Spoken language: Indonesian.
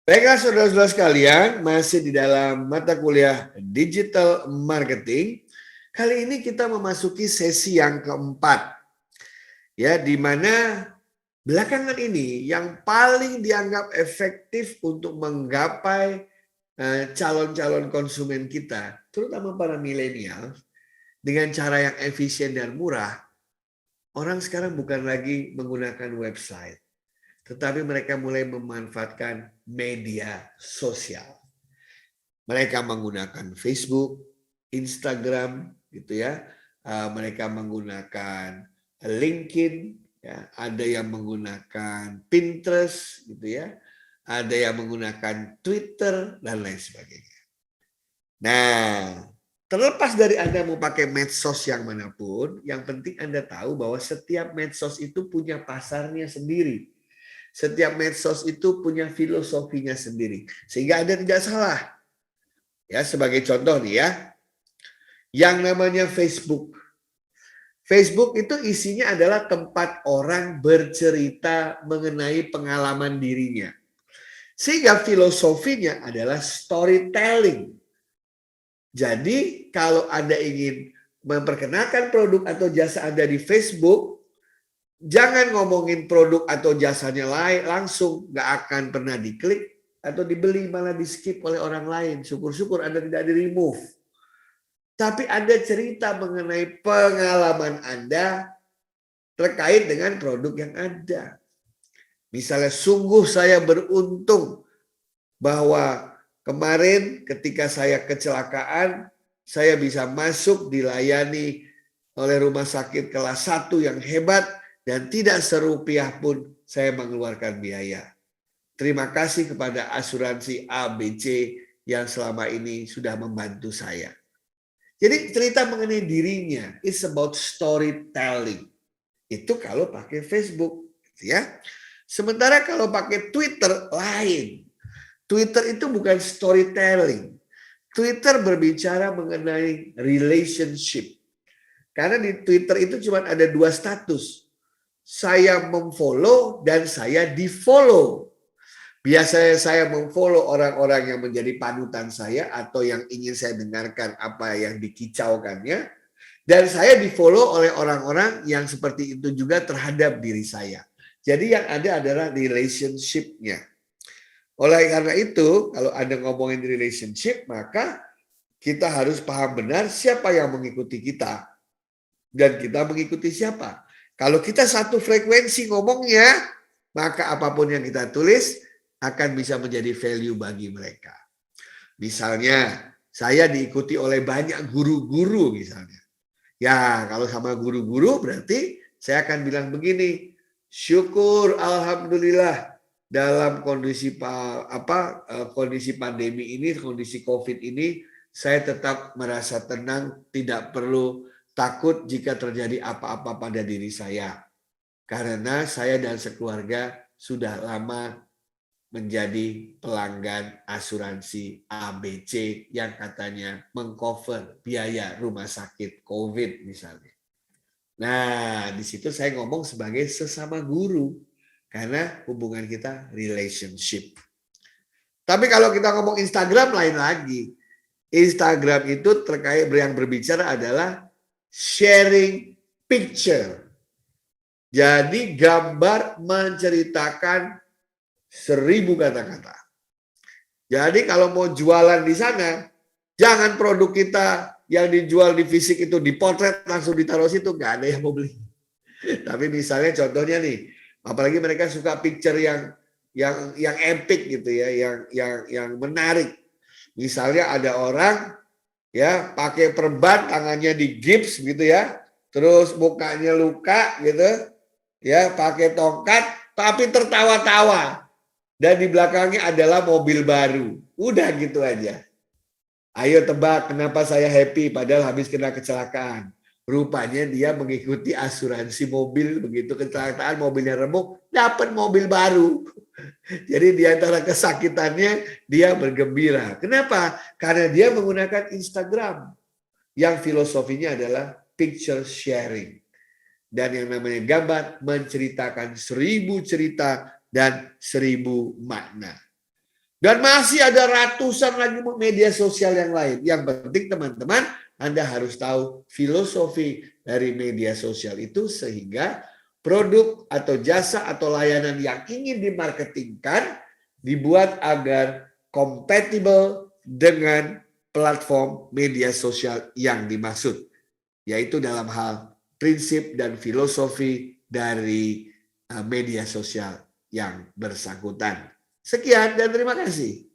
Baiklah saudara-saudara sekalian, masih di dalam mata kuliah Digital Marketing. Kali ini kita memasuki sesi yang keempat. Ya, di mana belakangan ini yang paling dianggap efektif untuk menggapai calon-calon konsumen kita, terutama para milenial, dengan cara yang efisien dan murah, orang sekarang bukan lagi menggunakan website, tetapi mereka mulai memanfaatkan media sosial. Mereka menggunakan Facebook, Instagram, gitu ya. Mereka menggunakan LinkedIn, ya. Ada yang menggunakan Pinterest, gitu ya. Ada yang menggunakan Twitter dan lain sebagainya. Nah, terlepas dari Anda mau pakai medsos yang manapun, yang penting Anda tahu bahwa setiap medsos itu punya pasarnya sendiri. Setiap medsos itu punya filosofinya sendiri. Sehingga Anda tidak salah. Ya, sebagai contoh nih ya, yang namanya Facebook. Facebook itu isinya adalah tempat orang bercerita mengenai pengalaman dirinya. Sehingga filosofinya adalah storytelling. Jadi kalau Anda ingin memperkenalkan produk atau jasa Anda di Facebook, jangan ngomongin produk atau jasanya langsung, nggak akan pernah diklik atau dibeli, malah di skip oleh orang lain. Syukur-syukur Anda tidak di-remove. Tapi Anda cerita mengenai pengalaman Anda terkait dengan produk yang ada. Misalnya, sungguh saya beruntung bahwa kemarin ketika saya kecelakaan, saya bisa masuk dilayani oleh rumah sakit kelas 1 yang hebat dan tidak serupiah pun saya mengeluarkan biaya. Terima kasih kepada asuransi ABC yang selama ini sudah membantu saya. Jadi cerita mengenai dirinya, it's about storytelling. Itu kalau pakai Facebook, ya. Sementara kalau pakai Twitter lain. Twitter itu bukan storytelling. Twitter berbicara mengenai relationship. Karena di Twitter itu cuma ada 2 status. Saya memfollow dan saya di-follow. Biasanya saya memfollow orang-orang yang menjadi panutan saya atau yang ingin saya dengarkan apa yang dikicaukannya. Dan saya di-follow oleh orang-orang yang seperti itu juga terhadap diri saya. Jadi yang ada adalah relationship-nya. Oleh karena itu, kalau Anda ngomongin relationship, maka kita harus paham benar siapa yang mengikuti kita. Dan kita mengikuti siapa. Kalau kita satu frekuensi ngomongnya, maka apapun yang kita tulis akan bisa menjadi value bagi mereka. Misalnya, saya diikuti oleh banyak guru-guru misalnya. Ya, kalau sama guru-guru berarti saya akan bilang begini, syukur alhamdulillah dalam kondisi kondisi pandemi ini, kondisi Covid ini, saya tetap merasa tenang, tidak perlu takut jika terjadi apa-apa pada diri saya. Karena saya dan sekeluarga sudah lama menjadi pelanggan asuransi ABC yang katanya mengcover biaya rumah sakit COVID misalnya. Nah, di situ saya ngomong sebagai sesama guru karena hubungan kita relationship. Tapi kalau kita ngomong Instagram lain lagi. Instagram itu terkait yang berbicara adalah sharing picture. Jadi gambar menceritakan 1000 kata-kata. Jadi kalau mau jualan di sana, jangan produk kita yang dijual di fisik itu dipotret langsung ditaruh situ, nggak ada yang mau beli. Tapi misalnya contohnya nih, apalagi mereka suka picture yang epic gitu ya, yang menarik. Misalnya ada orang ya pakai perban, tangannya di gips gitu ya, terus mukanya luka gitu, ya pakai tongkat, tapi tertawa-tawa. Dan di belakangnya adalah mobil baru. Udah gitu aja. Ayo tebak kenapa saya happy padahal habis kena kecelakaan. Rupanya dia mengikuti asuransi mobil. Begitu kecelakaan mobilnya remuk, dapat mobil baru. Jadi di antara kesakitannya dia bergembira. Kenapa? Karena dia menggunakan Instagram. Yang filosofinya adalah picture sharing. Dan yang namanya gambar menceritakan 1000 cerita dan 1000 makna. Dan masih ada ratusan lagi media sosial yang lain. Yang penting teman-teman, Anda harus tahu filosofi dari media sosial itu sehingga produk atau jasa atau layanan yang ingin dimarketingkan dibuat agar kompatibel dengan platform media sosial yang dimaksud. Yaitu dalam hal prinsip dan filosofi dari media sosial yang bersangkutan. Sekian dan terima kasih.